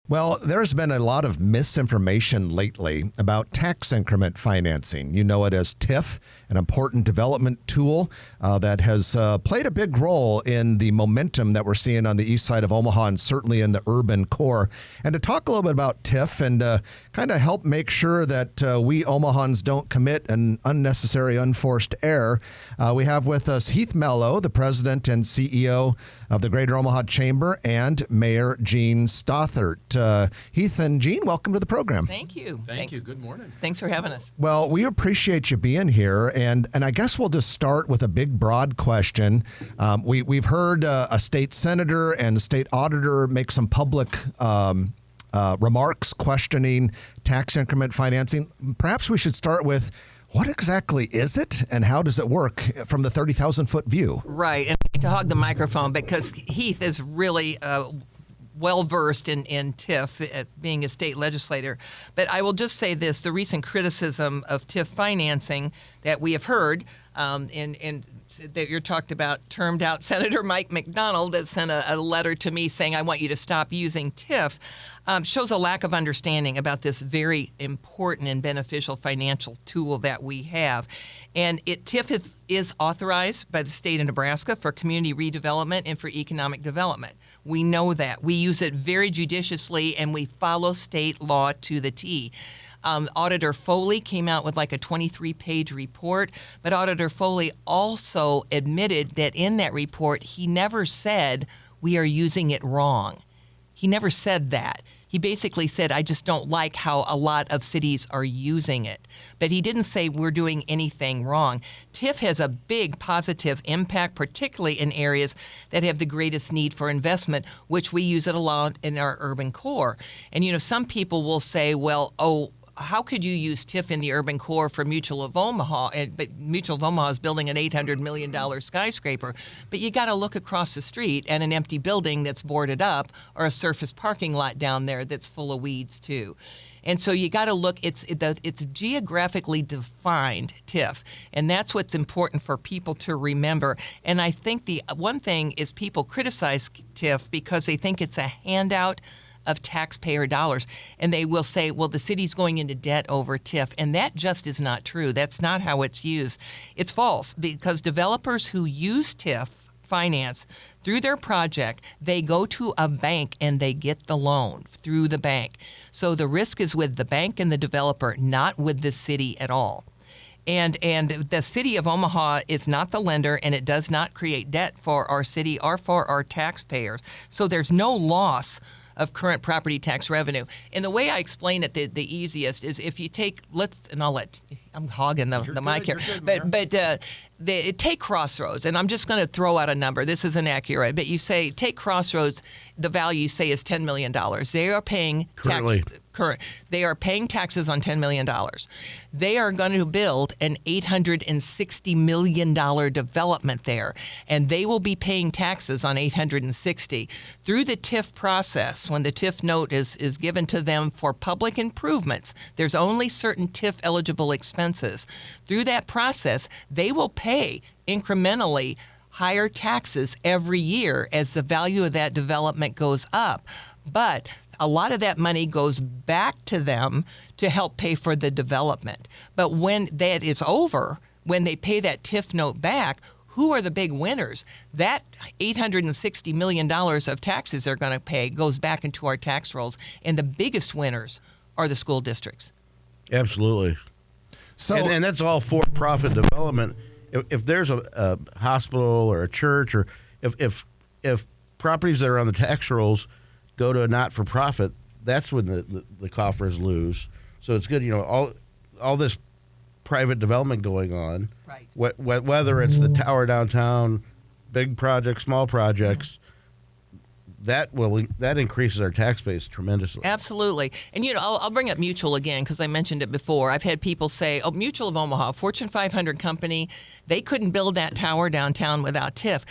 Well, there's been a lot of misinformation lately about tax increment financing. You know it as TIF, an important development tool that has played a big role in the momentum that we're seeing on the east side of Omaha and certainly in the urban core. And to talk a little bit about TIF and kind of help make sure that we Omahans don't commit an unnecessary, unforced error, we have with us Heath Mello, the president and CEO of the Greater Omaha Chamber, and Mayor Gene Stothert. Heath and Gene, welcome to the program. Thank you. Thank you. Good morning. Thanks for having us. Well, we appreciate you being here, and I guess we'll just start with a big, broad question. We've heard a state senator and a state auditor make some public remarks questioning tax increment financing. Perhaps we should start with, what exactly is it, and how does it work from the 30,000-foot view? Right, and I hate to hog the microphone because Heath is really well-versed in TIF, being a state legislator. But I will just say this, the recent criticism of TIF financing that we have heard, and that you're talked about, termed out Senator Mike McDonald that sent a letter to me saying, I want you to stop using TIF, shows a lack of understanding about this very important and beneficial financial tool that we have. And TIF is authorized by the state of Nebraska for community redevelopment and for economic development. We know that. We use it very judiciously, and we follow state law to the T. Auditor Foley came out with like a 23-page report, but Auditor Foley also admitted that in that report, he never said we are using it wrong. He never said that. He basically said, I just don't like how a lot of cities are using it. But he didn't say we're doing anything wrong. TIF has a big positive impact, particularly in areas that have the greatest need for investment, which we use it a lot in our urban core. And, you know, some people will say, well, how could you use TIF in the urban core for Mutual of Omaha? But Mutual of Omaha is building an $800 million skyscraper. But you got to look across the street at an empty building that's boarded up, or a surface parking lot down there that's full of weeds too. And so you got to look, it's geographically defined TIF, and that's what's important for people to remember. And I think the one thing is people criticize TIF because they think it's a handout of taxpayer dollars. And they will say, well, the city's going into debt over TIF. And that just is not true. That's not how it's used. It's false, because developers who use TIF finance through their project, they go to a bank and they get the loan through the bank. So the risk is with the bank and the developer, not with the city at all. And the city of Omaha is not the lender, and it does not create debt for our city or for our taxpayers. So there's no loss of current property tax revenue. And the way I explain it, the easiest is if you take, I'm hogging the mic here, take Crossroads, and I'm just going to throw out a number. This isn't accurate, but you say, take Crossroads, the value, say, is $10 million. They are paying They are paying taxes on $10 million. They are going to build an $860 million development there, and they will be paying taxes on $860 through the TIF process. When the TIF note is given to them for public improvements, there's only certain TIF eligible expenses. Through that process, they will pay incrementally higher taxes every year as the value of that development goes up. But a lot of that money goes back to them to help pay for the development. But when that is over, when they pay that TIF note back, who are the big winners? That $860 million of taxes they're going to pay goes back into our tax rolls, and the biggest winners are the school districts. Absolutely. So, and that's all for-profit development. If there's a hospital or a church, or if properties that are on the tax rolls go to a not-for-profit, that's when the coffers lose. So it's good, all this private development going on, right? Whether it's the tower downtown, big projects, small projects, that increases our tax base tremendously. Absolutely. And, I'll bring up Mutual again because I mentioned it before. I've had people say, Mutual of Omaha, Fortune 500 company, they couldn't build that tower downtown without TIF.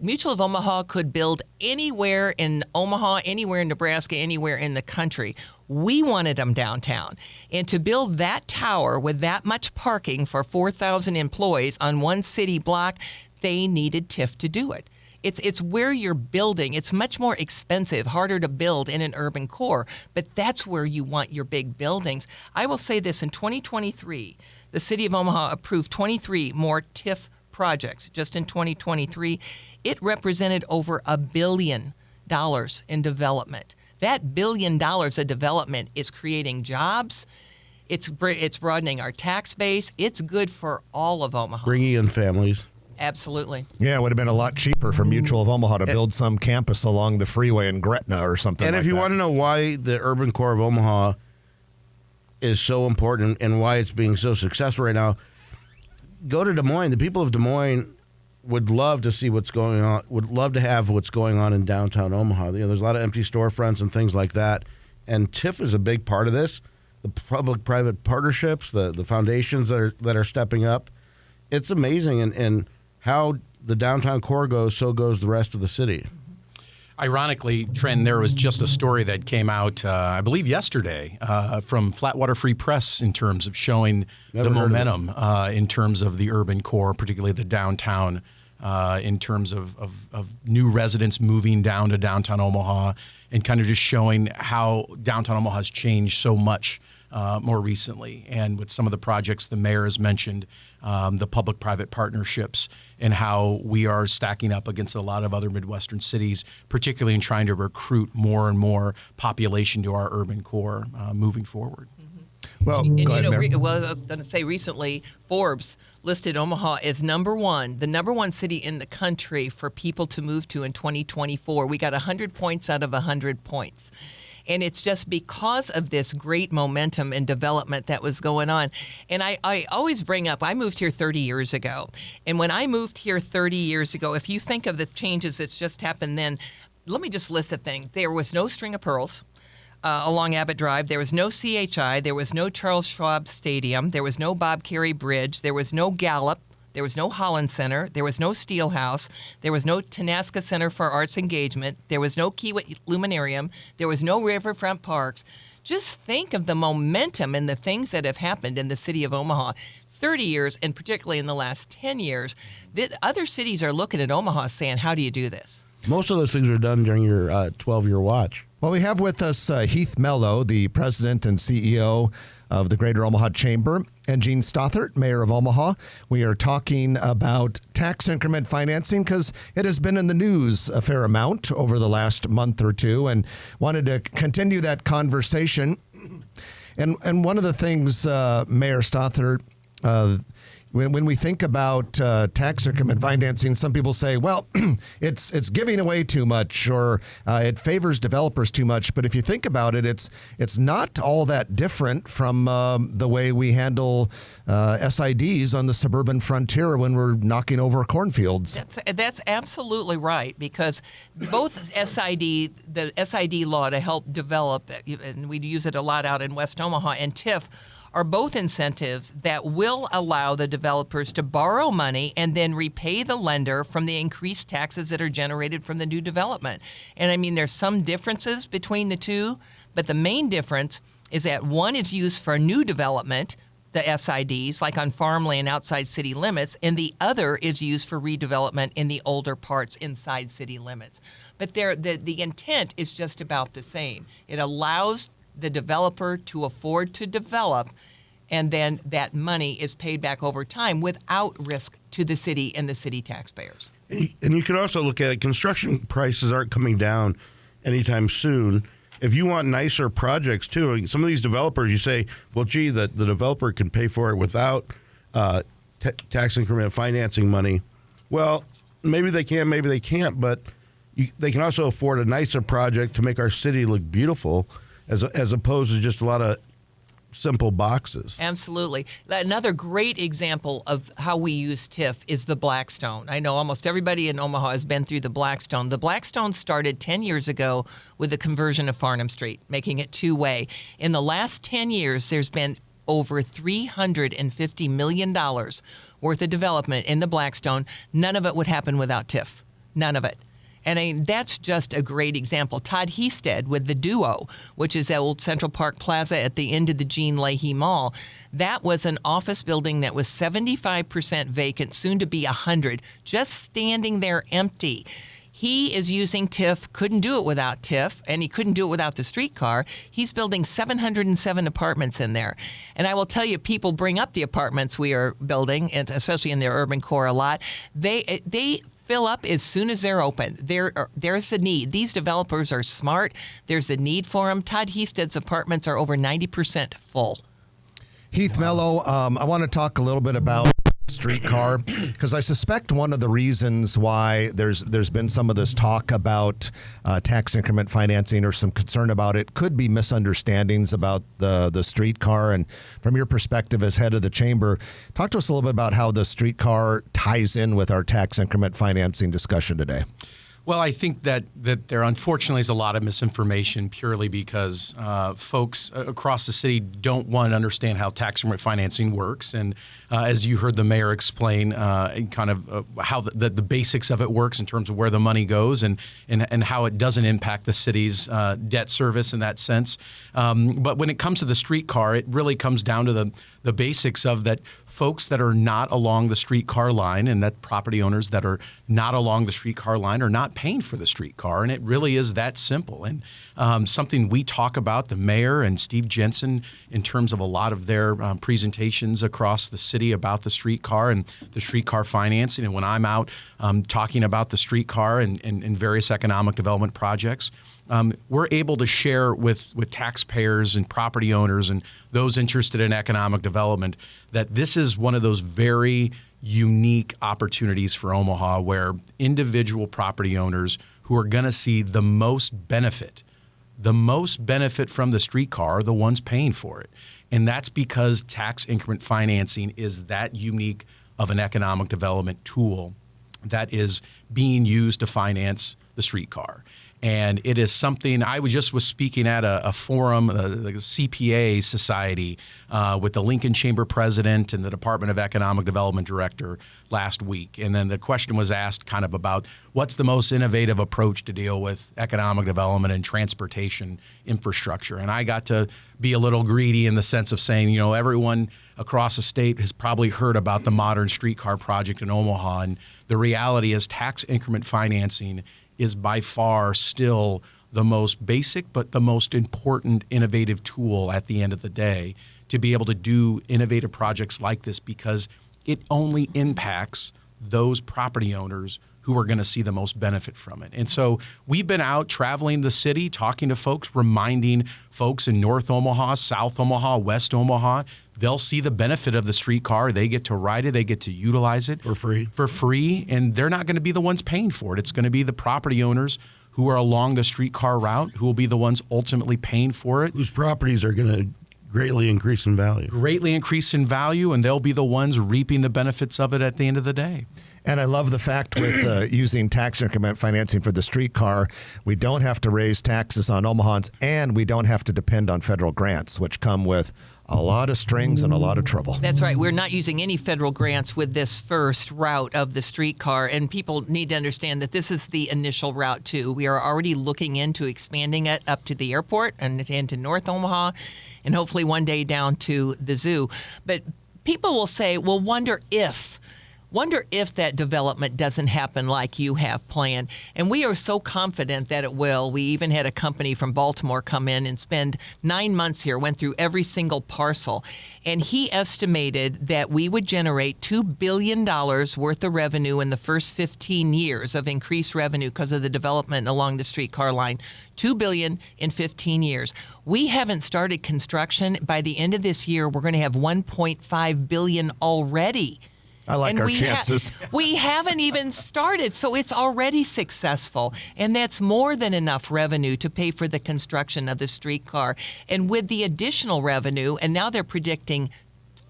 Mutual of Omaha could build anywhere in Omaha, anywhere in Nebraska, anywhere in the country. We wanted them downtown. And to build that tower with that much parking for 4,000 employees on one city block, they needed TIF to do it. It's where you're building. It's much more expensive, harder to build in an urban core, but that's where you want your big buildings. I will say this, in 2023, the City of Omaha approved 23 more TIF projects. Just in 2023, it represented over $1 billion in development. That $1 billion of development is creating jobs. It's broadening our tax base. It's good for all of Omaha. Bringing in families. Absolutely. Yeah, it would have been a lot cheaper for Mutual of Omaha to build some campus along the freeway in Gretna or something like that. And if you want to know why the urban core of Omaha is so important and why it's being so successful right now, go to Des Moines. The people of Des Moines would love to see what's going on, would love to have what's going on in downtown Omaha. You know, there's a lot of empty storefronts and things like that. And TIF is a big part of this. The public-private partnerships, the foundations that are stepping up. It's amazing. And how the downtown core goes, so goes the rest of the city. Ironically, Trent, there was just a story that came out, I believe yesterday, from Flatwater Free Press in terms of showing the momentum in terms of the urban core, particularly the downtown, in terms of new residents moving down to downtown Omaha, and kind of just showing how downtown Omaha has changed so much more recently. And with some of the projects the mayor has mentioned, the public-private partnerships, and how we are stacking up against a lot of other Midwestern cities, particularly in trying to recruit more and more population to our urban core moving forward. Well, and go ahead, Mayor. well, I was going to say recently, Forbes listed Omaha as the number one city in the country for people to move to in 2024. We got 100 points out of 100 points. And it's just because of this great momentum and development that was going on. And I always bring up, I moved here 30 years ago. And when I moved here 30 years ago, if you think of the changes that's just happened then, let me just list a thing. There was no String of Pearls along Abbott Drive. There was no CHI. There was no Charles Schwab Stadium. There was no Bob Carey Bridge. There was no Gallup. There was no Holland Center. There was no Steelhouse. There was no Tenaska Center for Arts Engagement. There was no Kiewit Luminarium. There was no Riverfront Parks. Just think of the momentum and the things that have happened in the city of Omaha 30 years, and particularly in the last 10 years. Other cities are looking at Omaha saying, how do you do this? Most of those things are done during your 12-year watch. Well, we have with us Heath Mello, the president and CEO of the Greater Omaha Chamber, and Gene Stothert, mayor of Omaha. We are talking about tax increment financing because it has been in the news a fair amount over the last month or two, and wanted to continue that conversation. And one of the things, Mayor Stothert, when we think about tax increment financing, some people say, well, it's giving away too much, or it favors developers too much. But if you think about it, it's not all that different from the way we handle SIDs on the suburban frontier when we're knocking over cornfields. That's absolutely right, because both the SID law to help develop, and we use it a lot out in West Omaha, and TIF are both incentives that will allow the developers to borrow money and then repay the lender from the increased taxes that are generated from the new development. And I mean, there's some differences between the two, but the main difference is that one is used for new development, the SIDs, like on farmland outside city limits, and the other is used for redevelopment in the older parts inside city limits. But the intent is just about the same. It allows the developer to afford to develop, and then that money is paid back over time without risk to the city and the city taxpayers. And you can also look at it, construction prices aren't coming down anytime soon. If you want nicer projects too, some of these developers, you say, well, gee, the developer can pay for it without tax increment financing money. Well, maybe they can, maybe they can't, but they can also afford a nicer project to make our city look beautiful, as opposed to just a lot of simple boxes. Absolutely. Another great example of how we use TIF is the Blackstone. I know almost everybody in Omaha has been through the Blackstone. The Blackstone started 10 years ago with the conversion of Farnham Street, making it two-way. In the last 10 years, there's been over $350 million worth of development in the Blackstone. None of it would happen without TIF. None of it. And that's just a great example. Todd Hested with the Duo, which is the old Central Park Plaza at the end of the Jean Leahy Mall. That was an office building that was 75% vacant, soon to be 100, just standing there empty. He is using TIF, couldn't do it without TIF, and he couldn't do it without the streetcar. He's building 707 apartments in there. And I will tell you, people bring up the apartments we are building, and especially in their urban core a lot. They fill up as soon as they're open. There's a need. These developers are smart. There's a need for them. Todd Hested's apartments are over 90% full. Heath Mello, I want to talk a little bit about streetcar, because I suspect one of the reasons why there's been some of this talk about tax increment financing, or some concern about it, could be misunderstandings about the streetcar. And from your perspective as head of the chamber, talk to us a little bit about how the streetcar ties in with our tax increment financing discussion today. Well, I think that there unfortunately is a lot of misinformation purely because folks across the city don't want to understand how tax increment financing works. And as you heard the mayor explain, kind of how the basics of it works in terms of where the money goes and how it doesn't impact the city's debt service in that sense. But when it comes to the streetcar, it really comes down to the basics of that. Folks that are not along the streetcar line, and that property owners that are not along the streetcar line are not paying for the streetcar. And it really is that simple. And something we talk about, the mayor and Steve Jensen, in terms of a lot of their presentations across the city about the streetcar and the streetcar financing. And when I'm out talking about the streetcar and various economic development projects, we're able to share with taxpayers and property owners and those interested in economic development that this is one of those very unique opportunities for Omaha where individual property owners who are going to see the most benefit from the streetcar are the ones paying for it. And that's because tax increment financing is that unique of an economic development tool that is being used to finance the streetcar. And it is something I was speaking at a forum, the CPA Society, with the Lincoln Chamber president and the Department of Economic Development director last week. And then the question was asked kind of about what's the most innovative approach to deal with economic development and transportation infrastructure. And I got to be a little greedy in the sense of saying, everyone across the state has probably heard about the modern streetcar project in Omaha. And the reality is tax increment financing is by far still the most basic but the most important innovative tool at the end of the day to be able to do innovative projects like this, because it only impacts those property owners who are going to see the most benefit from it. And so we've been out traveling the city, talking to folks, reminding folks in North Omaha, South Omaha, West Omaha, they'll see the benefit of the streetcar. They get to ride it. They get to utilize it. For free. And they're not going to be the ones paying for it. It's going to be the property owners who are along the streetcar route who will be the ones ultimately paying for it. Whose properties are going to greatly increase in value. And they'll be the ones reaping the benefits of it at the end of the day. And I love the fact with using tax increment financing for the streetcar, we don't have to raise taxes on Omahans, and we don't have to depend on federal grants, which come with a lot of strings and a lot of trouble. That's right. We're not using any federal grants with this first route of the streetcar, and people need to understand that this is the initial route, too. We are already looking into expanding it up to the airport and to North Omaha, and hopefully one day down to the zoo. But people will say, well, wonder if that development doesn't happen like you have planned. And we are so confident that it will. We even had a company from Baltimore come in and spend 9 months here, went through every single parcel. And he estimated that we would generate $2 billion worth of revenue in the first 15 years of increased revenue because of the development along the streetcar line. $2 billion in 15 years. We haven't started construction. By the end of this year, we're going to have $1.5 billion already. I like our chances. We haven't even started, so it's already successful. And that's more than enough revenue to pay for the construction of the streetcar. And with the additional revenue, and now they're predicting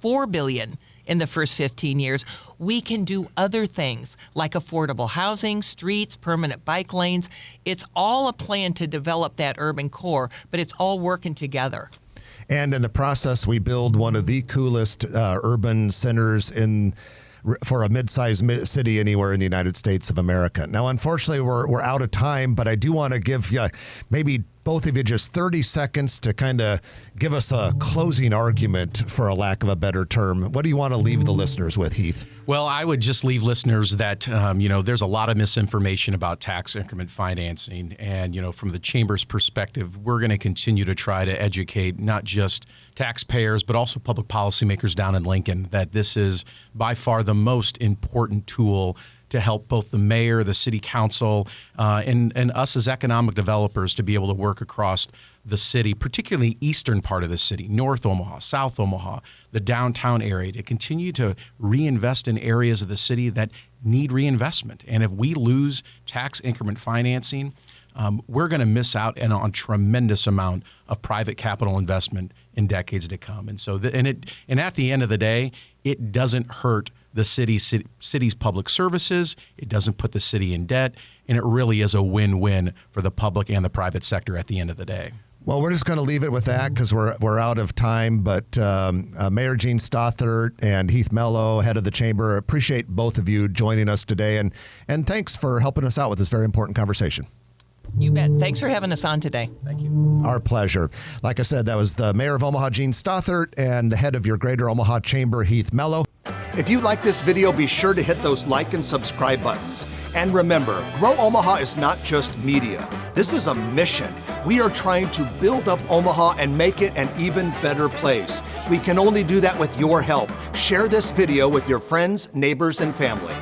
$4 billion in the first 15 years, we can do other things like affordable housing, streets, permanent bike lanes. It's all a plan to develop that urban core, but it's all working together. And in the process, we build one of the coolest urban centers for a mid-sized city anywhere in the United States of America. Now, unfortunately, we're out of time, but I do want to give you maybe both of you just 30 seconds to kind of give us a closing argument, for a lack of a better term. What do you want to leave the listeners with, Heath? Well, I would just leave listeners that, there's a lot of misinformation about tax increment financing. And, from the Chamber's perspective, we're going to continue to try to educate not just taxpayers, but also public policymakers down in Lincoln that this is by far the most important tool to help both the mayor, the city council, and us as economic developers to be able to work across the city, particularly the eastern part of the city, North Omaha, South Omaha, the downtown area, to continue to reinvest in areas of the city that need reinvestment. And if we lose tax increment financing, we're going to miss out on a tremendous amount of private capital investment in decades to come. And so, and at the end of the day, it doesn't hurt the city's public services. It doesn't put the city in debt, and it really is a win-win for the public and the private sector at the end of the day. Well, we're just going to leave it with that because we're out of time. But Mayor Gene Stothert and Heath Mello, head of the Chamber, appreciate both of you joining us today, and thanks for helping us out with this very important conversation. You bet. Thanks for having us on today. Thank you. Our pleasure. Like I said, that was the Mayor of Omaha, Gene Stothert, and the head of your Greater Omaha Chamber, Heath Mello. If you like this video, be sure to hit those like and subscribe buttons. And remember, Grow Omaha is not just media. This is a mission. We are trying to build up Omaha and make it an even better place. We can only do that with your help. Share this video with your friends, neighbors, and family.